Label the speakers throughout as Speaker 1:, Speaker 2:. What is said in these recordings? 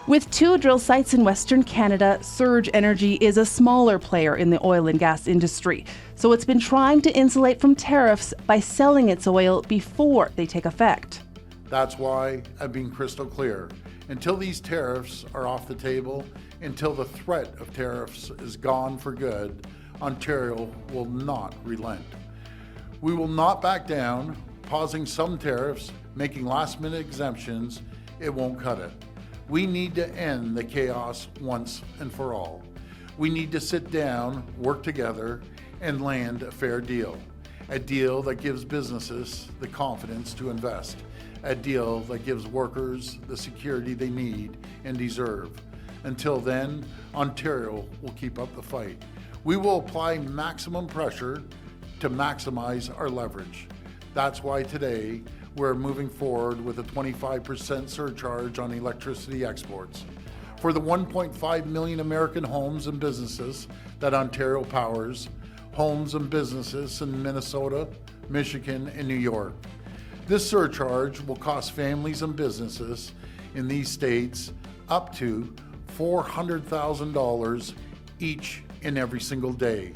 Speaker 1: With 2 drill sites in Western Canada, Surge Energy is a smaller player in the oil and gas industry. So it's been trying to insulate from tariffs by selling its oil before they take effect.
Speaker 2: That's why I've been crystal clear. Until these tariffs are off the table, until the threat of tariffs is gone for good, Ontario will not relent. We will not back down. Pausing some tariffs, making last-minute exemptions, it won't cut it. We need to end the chaos once and for all. We need to sit down, work together, and land a fair deal. A deal that gives businesses the confidence to invest. A deal that gives workers the security they need and deserve. Until then, Ontario will keep up the fight. We will apply maximum pressure to maximize our leverage. That's why today we're moving forward with a 25% surcharge on electricity exports. For the 1.5 million American homes and businesses that Ontario powers, homes and businesses in Minnesota, Michigan, and New York. This surcharge will cost families and businesses in these states up to $400,000 each and every single day.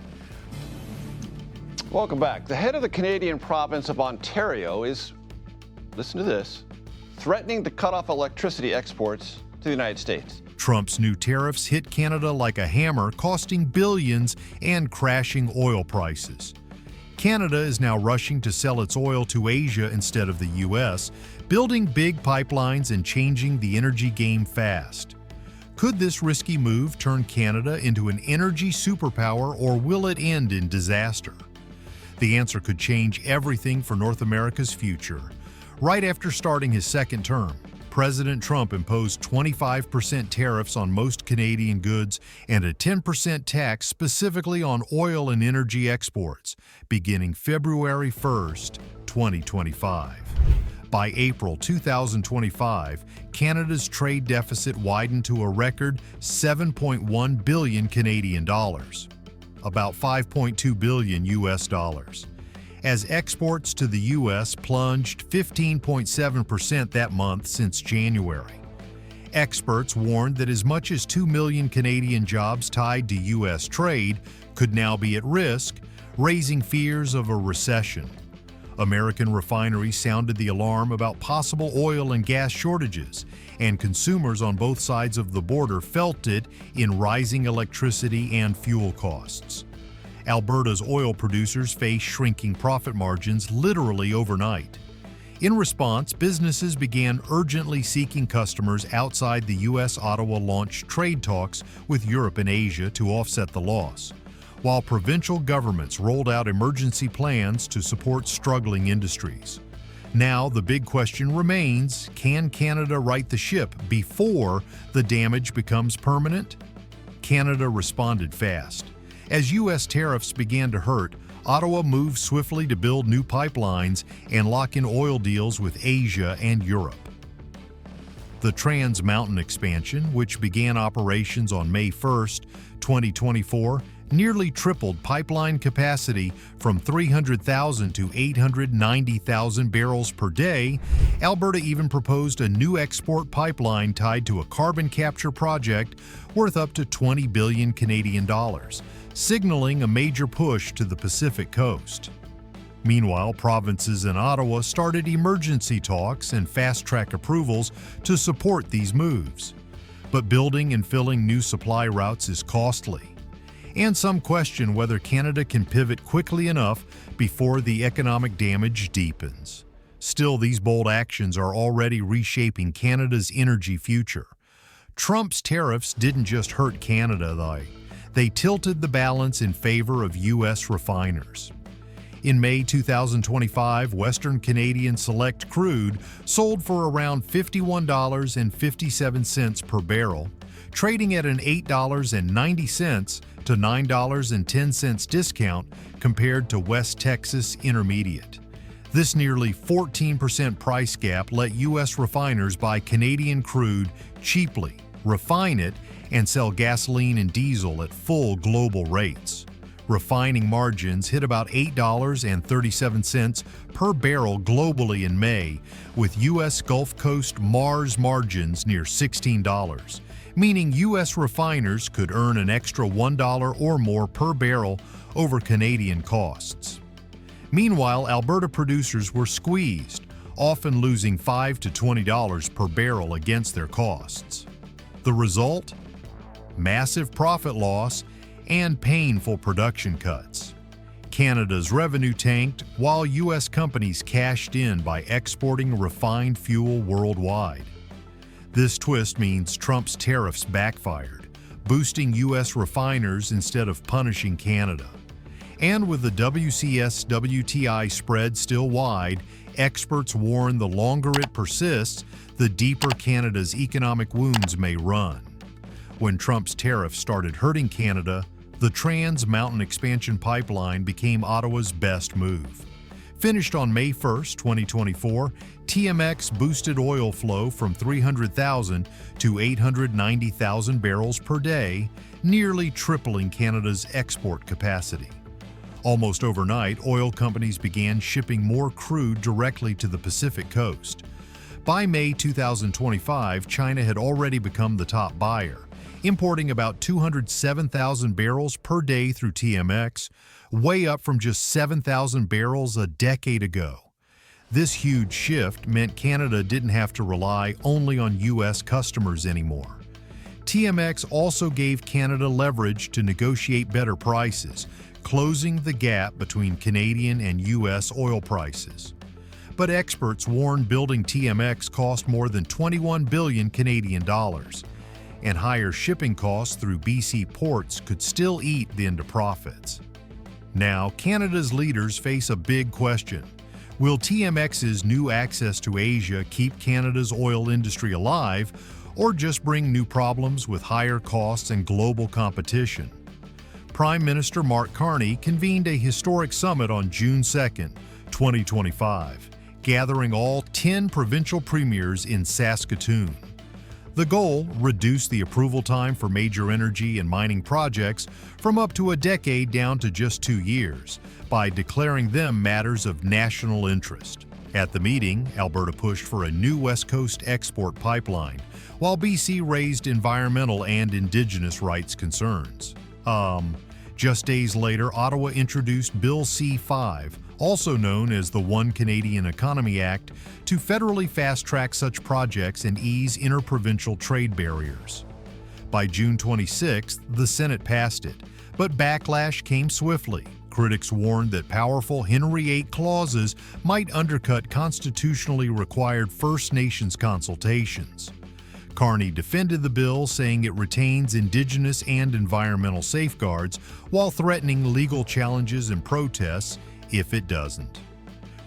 Speaker 3: Welcome back. The head of the Canadian province of Ontario is, listen to this, threatening to cut off electricity exports to the United States.
Speaker 4: Trump's new tariffs hit Canada like a hammer, costing billions and crashing oil prices. Canada is now rushing to sell its oil to Asia instead of the U.S., building big pipelines and changing the energy game fast. Could this risky move turn Canada into an energy superpower, or will it end in disaster? The answer could change everything for North America's future. Right after starting his second term, President Trump imposed 25% tariffs on most Canadian goods and a 10% tax specifically on oil and energy exports, beginning February 1st, 2025. By April 2025, Canada's trade deficit widened to a record 7.1 billion Canadian dollars, about 5.2 billion US dollars, as exports to the U.S. plunged 15.7% that month since January. Experts warned that as much as 2 million Canadian jobs tied to U.S. trade could now be at risk, raising fears of a recession. American refineries sounded the alarm about possible oil and gas shortages, and consumers on both sides of the border felt it in rising electricity and fuel costs. Alberta's oil producers face shrinking profit margins literally overnight. In response, businesses began urgently seeking customers outside the U.S. Ottawa launched trade talks with Europe and Asia to offset the loss, while provincial governments rolled out emergency plans to support struggling industries. Now, the big question remains, can Canada right the ship before the damage becomes permanent? Canada responded fast. As U.S. tariffs began to hurt, Ottawa moved swiftly to build new pipelines and lock in oil deals with Asia and Europe. The Trans Mountain expansion, which began operations on May 1, 2024, nearly tripled pipeline capacity from 300,000 to 890,000 barrels per day. Alberta even proposed a new export pipeline tied to a carbon capture project worth up to 20 billion Canadian dollars, signaling a major push to the Pacific coast. Meanwhile, provinces in Ottawa started emergency talks and fast-track approvals to support these moves. But building and filling new supply routes is costly, and some question whether Canada can pivot quickly enough before the economic damage deepens. Still, these bold actions are already reshaping Canada's energy future. Trump's tariffs didn't just hurt Canada, though. They tilted the balance in favor of U.S. refiners. In May 2025, Western Canadian Select crude sold for around $51.57 per barrel, trading at an $8.90 to $9.10 discount compared to West Texas Intermediate. This nearly 14% price gap let U.S. refiners buy Canadian crude cheaply, refine it, and sell gasoline and diesel at full global rates. Refining margins hit about $8.37 per barrel globally in May, with U.S. Gulf Coast Mars margins near $16, meaning U.S. refiners could earn an extra $1 or more per barrel over Canadian costs. Meanwhile, Alberta producers were squeezed, often losing $5 to $20 per barrel against their costs. The result? Massive profit loss and painful production cuts. Canada's revenue tanked while U.S. companies cashed in by exporting refined fuel worldwide. This twist means Trump's tariffs backfired, boosting U.S. refiners instead of punishing Canada. And with the WCS-WTI spread still wide, experts warn the longer it persists, the deeper Canada's economic wounds may run. When Trump's tariffs started hurting Canada, the Trans Mountain Expansion Pipeline became Ottawa's best move. Finished on May 1, 2024, TMX boosted oil flow from 300,000 to 890,000 barrels per day, nearly tripling Canada's export capacity. Almost overnight, oil companies began shipping more crude directly to the Pacific coast. By May 2025, China had already become the top buyer, importing about 207,000 barrels per day through TMX, way up from just 7,000 barrels a decade ago. This huge shift meant Canada didn't have to rely only on U.S. customers anymore. TMX also gave Canada leverage to negotiate better prices, closing the gap between Canadian and U.S. oil prices. But experts warn building TMX cost more than 21 billion Canadian dollars, and higher shipping costs through BC ports could still eat into profits. Now, Canada's leaders face a big question. Will TMX's new access to Asia keep Canada's oil industry alive, or just bring new problems with higher costs and global competition? Prime Minister Mark Carney convened a historic summit on June 2, 2025, gathering all 10 provincial premiers in Saskatoon. The goal: reduce the approval time for major energy and mining projects from up to a decade down to just 2 years by declaring them matters of national interest. At the meeting, Alberta pushed for a new West Coast export pipeline, while BC raised environmental and Indigenous rights concerns. Just days later, Ottawa introduced Bill C-5, also known as the One Canadian Economy Act, to federally fast-track such projects and ease interprovincial trade barriers. By June 26th, the Senate passed it, but backlash came swiftly. Critics warned that powerful Henry VIII clauses might undercut constitutionally required First Nations consultations. Carney defended the bill, saying it retains Indigenous and environmental safeguards while threatening legal challenges and protests if it doesn't.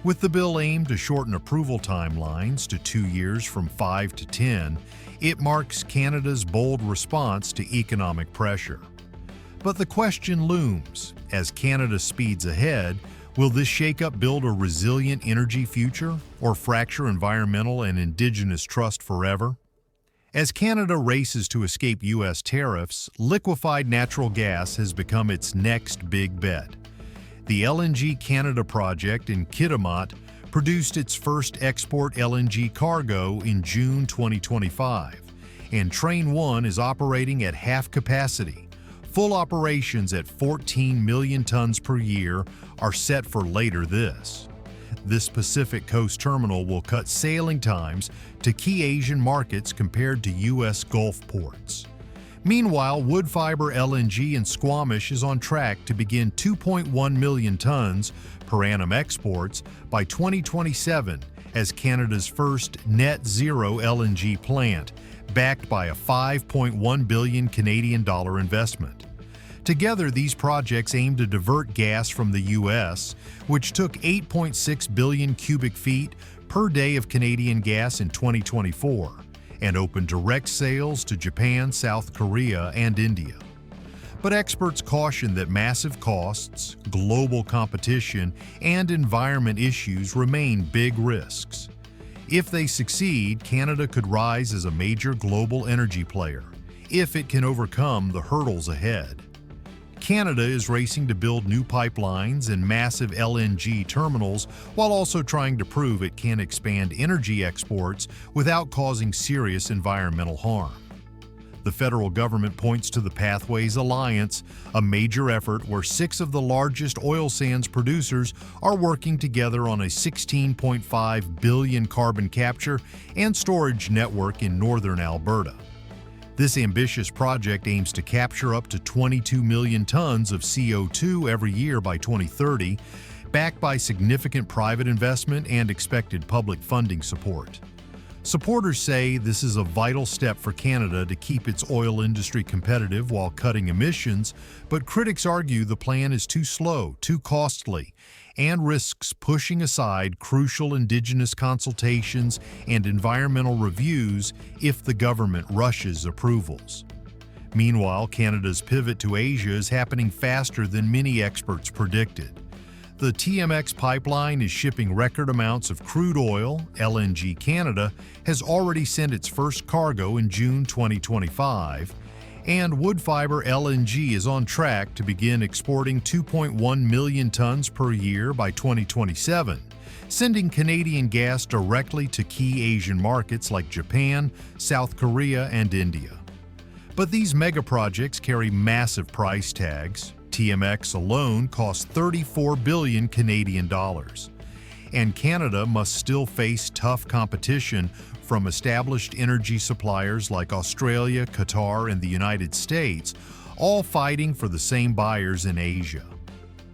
Speaker 4: With the bill aimed to shorten approval timelines to 2 years from 5 to 10, it marks Canada's bold response to economic pressure. But the question looms: as Canada speeds ahead, will this shakeup build a resilient energy future or fracture environmental and Indigenous trust forever? As Canada races to escape U.S. tariffs, liquefied natural gas has become its next big bet. The LNG Canada project in Kitimat produced its first export LNG cargo in June 2025, and Train 1 is operating at half capacity. Full operations at 14 million tons per year are set for later this. This Pacific Coast terminal will cut sailing times to key Asian markets compared to U.S. Gulf ports. Meanwhile, wood fiber LNG in Squamish is on track to begin 2.1 million tons per annum exports by 2027 as Canada's first net zero LNG plant, backed by a 5.1 billion Canadian dollar investment. Together, these projects aim to divert gas from the U.S., which took 8.6 billion cubic feet per day of Canadian gas in 2024, and open direct sales to Japan, South Korea, and India. But experts caution that massive costs, global competition, and environment issues remain big risks. If they succeed, Canada could rise as a major global energy player, if it can overcome the hurdles ahead. Canada is racing to build new pipelines and massive LNG terminals while also trying to prove it can expand energy exports without causing serious environmental harm. The federal government points to the Pathways Alliance, a major effort where 6 of the largest oil sands producers are working together on a 16.5 billion carbon capture and storage network in northern Alberta. This ambitious project aims to capture up to 22 million tons of CO2 every year by 2030, backed by significant private investment and expected public funding support. Supporters say this is a vital step for Canada to keep its oil industry competitive while cutting emissions, but critics argue the plan is too slow, too costly, and risks pushing aside crucial Indigenous consultations and environmental reviews if the government rushes approvals. Meanwhile, Canada's pivot to Asia is happening faster than many experts predicted. The TMX pipeline is shipping record amounts of crude oil. LNG Canada has already sent its first cargo in June 2025, and Woodfibre LNG is on track to begin exporting 2.1 million tons per year by 2027, sending Canadian gas directly to key Asian markets like Japan, South Korea, and India. But these mega projects carry massive price tags. TMX alone costs 34 billion Canadian dollars. And Canada must still face tough competition from established energy suppliers like Australia, Qatar, and the United States, all fighting for the same buyers in Asia.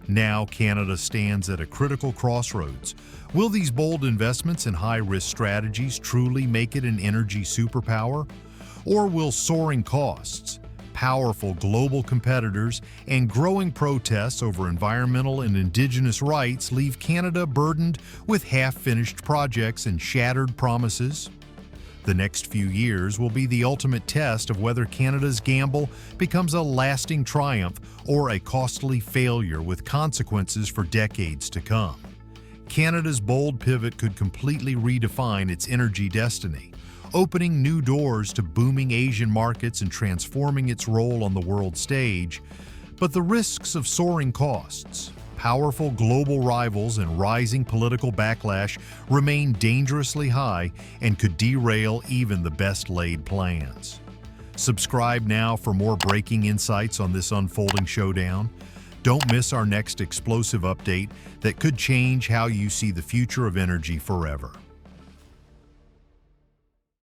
Speaker 4: Now Canada stands at a critical crossroads. Will these bold investments and high-risk strategies truly make it an energy superpower? Or will soaring costs, powerful global competitors, and growing protests over environmental and Indigenous rights leave Canada burdened with half-finished projects and shattered promises? The next few years will be the ultimate test of whether Canada's gamble becomes a lasting triumph or a costly failure with consequences for decades to come. Canada's bold pivot could completely redefine its energy destiny, opening new doors to booming Asian markets and transforming its role on the world stage. But the risks of soaring costs, powerful global rivals, and rising political backlash remain dangerously high and could derail even the best-laid plans. Subscribe now for more breaking insights on this unfolding showdown. Don't miss our next explosive update that could change how you see the future of energy forever.